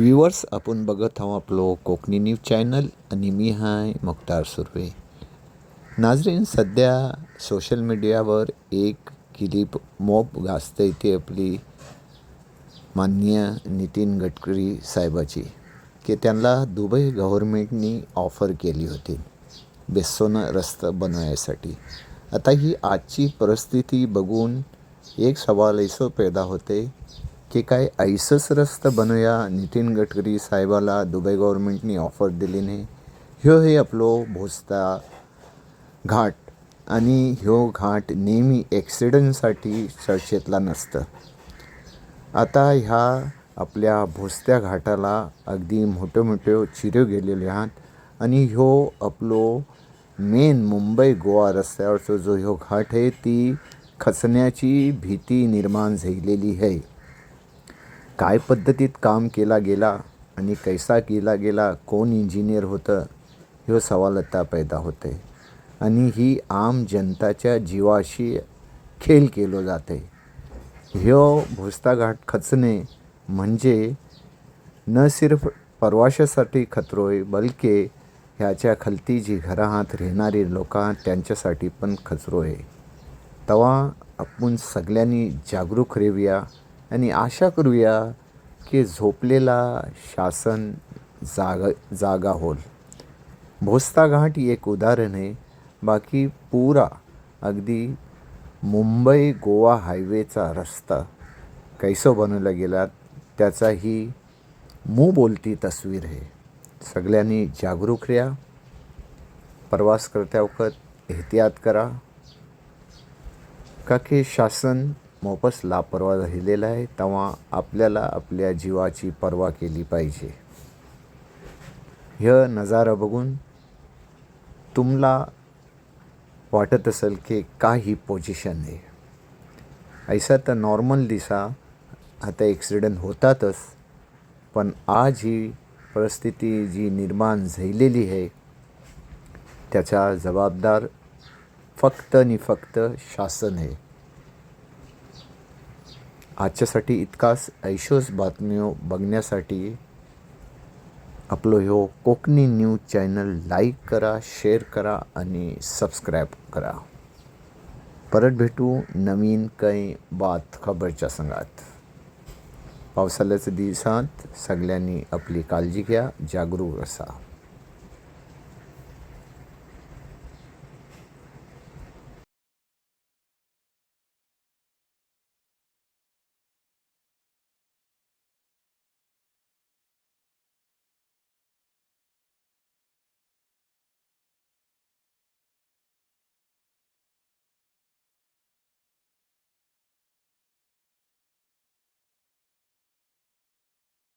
Viewers, आपण बघत आहोत आपलो कोकणी न्यूज चॅनल आणि मी हाय मुख्तार सुर्वे. नाजरीन, सध्या सोशल मीडियावर एक क्लिप मॉब गाजते ती आपली माननीय नितीन गडकरी साहेबाची, की त्यांना दुबई गव्हर्नमेंटनी ऑफर केली होती बेस्सोनं रस्ता बनवायसाठी. आता ही आजची परिस्थिती बघून एक सवाल ऐसो पैदा होते की काय ऐसंच रस्ता बनवूया नितीन गडकरी साहेबाला दुबई गव्हर्नमेंटनी ऑफर दिली नाही. हे आपलो भोसता घाट आणि ह्यो घाट नेहमी ॲक्सिडेंटसाठी चर्चेतला नसतं. आता ह्या आपल्या भोसत्या घाटाला अगदी मोठे चिरे गेलेले आहेत आणि ह्यो आपलो मेन मुंबई गोवा रस्त्यावरचा जो ह्यो घाट आहे ती खचण्याची भीती निर्माण झालेली आहे. काय पद्धतीत काम केला गेला आणि कैसा केला गेला, कोण इंजिनियर होतं, ह्यो सवाल आता पैदा होते आणि ही आम जनताच्या जीवाशी खेळ केलो जाते. ह्यो भोसता घाट खचणे म्हणजे न सिर्फ प्रवाशासाठी खतरो आहे, बल्कि ह्याच्या खालती जी घरात राहणारी लोक त्यांच्यासाठी पण खचरो आहे. तेव्हा आपण सगळ्यांनी जागरूक राहूया आणि आशा करूया की झोपलेला शासन जागा होल. भोसता घाट एक उदाहरण आहे, बाकी पूरा अगदी मुंबई गोवा हायवेचा रस्ता कैसो बनवला गेला त्याचा ही मुँह बोलती तस्वीर आहे. सगळ्यांनी जागरूक राहा, प्रवास करत्या वखत एहतियात करा, का की शासन मोपस लापरवाह राहिलेला आहे. तेव्हा आपल्याला आपल्या जीवाची पर्वा केली पाहिजे. हे नजारा बघून तुम्हाला वाटत असेल की काय ही पोझिशन आहे. ऐसा तर नॉर्मल दिसा आता ॲक्सिडेंट होतातच, पण आज ही परिस्थिती जी निर्माण झालेली आहे त्याचा जबाबदार फक्त आणि फक्त शासन आहे. आजच्यासाठी इतकाच. ऐशोच बातम्यो बघण्यासाठी आपलो ह्यो कोकणी न्यूज चॅनल लाईक करा, शेअर करा आणि सबस्क्राईब करा. परत भेटू नवीन काही खबरच्या संगात. पावसाळ्याच्या दिवसात सगळ्यांनी आपली काळजी घ्या, जागरूक असा.